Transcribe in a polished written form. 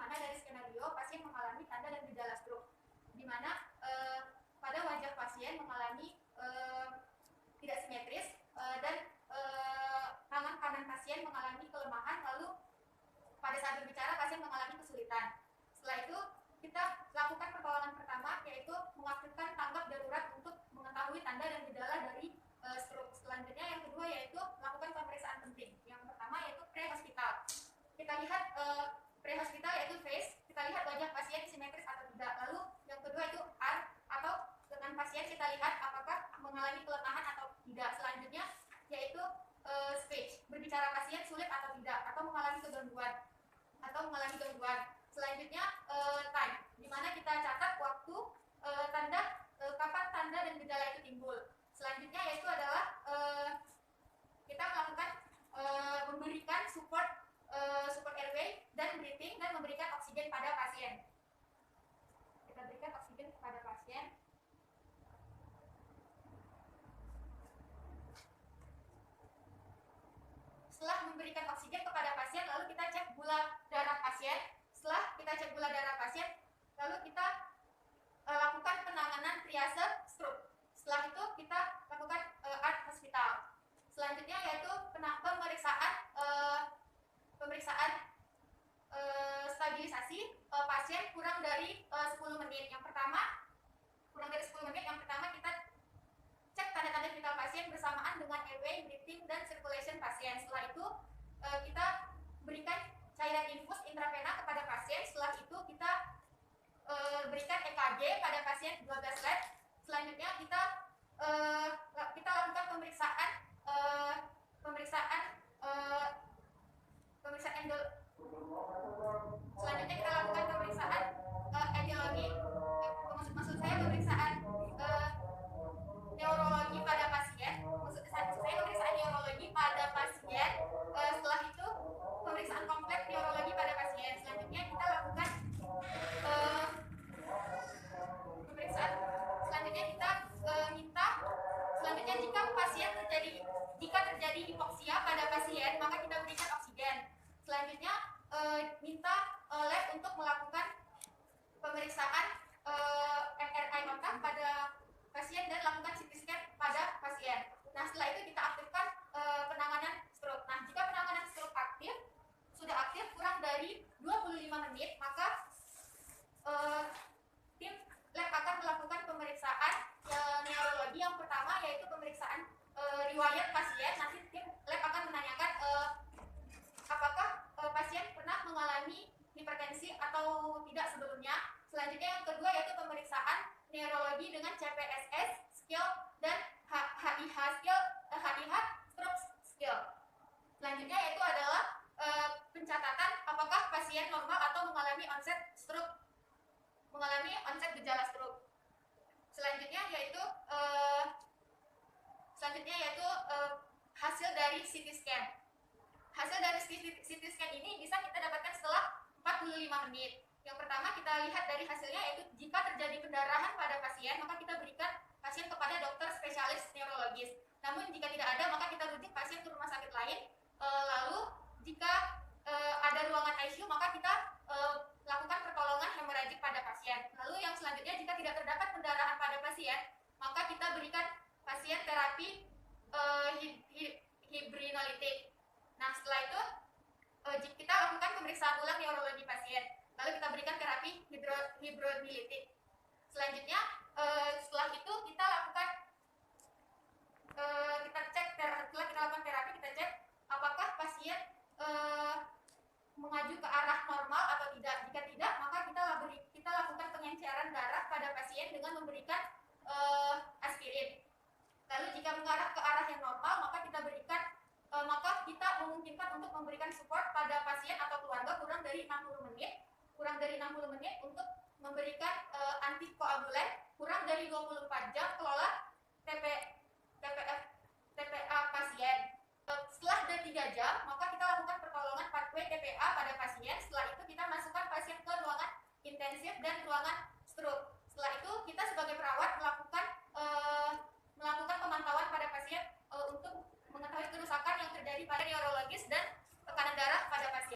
mana dari skenario pasien mengalami tanda dan gejala stroke, di mana pada wajah pasien mengalami tidak simetris dan tangan kanan pasien mengalami kelemahan, lalu pada saat berbicara pasien mengalami kesulitan. Setelah itu kita lakukan pertolongan pertama, yaitu mengaktifkan tanggap darurat untuk mengetahui tanda dan gejala dari stroke. Selanjutnya yang kedua yaitu melakukan pemeriksaan penting. Yang pertama yaitu pre-hospital. Kita lihat pre-hospital yaitu phase, kita lihat wajah pasien simetris atau tidak. Lalu yang kedua itu R atau dengan pasien kita lihat apakah mengalami kelemahan atau tidak. Selanjutnya yaitu speech, berbicara pasien sulit atau tidak, atau mengalami gangguan. Selanjutnya time, di mana kita catat waktu kapan tanda dan gejala itu timbul. Selanjutnya yaitu adalah kita melakukan memberikan support airway dan breathing dan memberikan oksigen pada pasien. Kita berikan oksigen kepada pasien. Setelah memberikan oksigen kepada pasien, lalu kita cek gula darah pasien. Setelah kita cek gula darah pasien, lalu kita lakukan penanganan triase stroke. Setelah itu kita lakukan art hospital. Selanjutnya yaitu pemeriksaan stabilisasi pasien kurang dari 10 menit. Yang pertama kita cek tanda-tanda vital pasien bersamaan dengan airway, breathing, dan circulation pasien. Setelah itu kita berikan cairan infus intravena kepada pasien. Setelah itu kita berikan EKG pada pasien 12 lab. Selanjutnya kita lakukan pemeriksaan selanjutnya kita lakukan pemeriksaan etiologi, maksud saya pemeriksaan neurologi pada pasien. Setelah itu pemeriksaan kompleks neurologi pada pasien. Selanjutnya kita lakukan jika terjadi hipoksia pada pasien, maka kita berikan oksigen. Selanjutnya minta lab untuk melakukan pemeriksaan MRI otak pada pasien dan lakukan CT scan pada pasien. Nah, setelah itu kita aktifkan penanganan stroke. Nah, jika penanganan stroke sudah aktif kurang dari 25 menit, maka tim lab akan melakukan pemeriksaan neurologi. Yang pertama yaitu pemeriksaan riwayat pasien. Nanti tim lab akan menanyakan apakah pasien pernah mengalami hipertensi atau tidak sebelumnya. Selanjutnya yang kedua yaitu pemeriksaan neurologi dengan CPSS skill dan HIH stroke skill. Selanjutnya yaitu adalah pencatatan apakah pasien normal atau mengalami onset gejala stroke. Selanjutnya yaitu hasil dari CT scan. Hasil dari CT scan ini bisa kita dapatkan setelah 45 menit. Yang pertama kita lihat dari hasilnya yaitu jika terjadi pendarahan pada pasien, maka kita berikan pasien kepada dokter spesialis neurologis. Namun jika tidak ada, maka kita rujuk pasien ke rumah sakit lain. Lalu jika ada ruangan ICU, maka kita lakukan pertolongan hemoragik pada pasien. Lalu yang selanjutnya jika tidak terdapat pendarahan pada pasien, maka kita berikan pasien terapi hibrinolitik. Nah, setelah itu kita lakukan pemeriksaan ulang neurologi pasien. Lalu kita berikan terapi hibrinolitik. Selanjutnya setelah itu kita lakukan setelah kita lakukan terapi, kita cek apakah pasien mengaju ke arah normal atau tidak. Jika tidak, maka kita lakukan pengenceran darah pada pasien dengan memberikan aspirin. Lalu jika mengarah ke arah yang normal, maka kita memungkinkan untuk memberikan support pada pasien atau keluarga kurang dari 60 menit untuk memberikan antikoagulan, kurang dari 24 jam kelola TPA pasien. Setelah dari 3 jam, maka kita lakukan pertolongan pathway TPA pada pasien. Setelah itu kita masukkan pasien ke ruangan intensif dan ruangan stroke. Setelah itu kita sebagai perawat melakukan pemantauan pada pasien untuk mengetahui kerusakan yang terjadi pada neurologis dan tekanan darah pada pasien.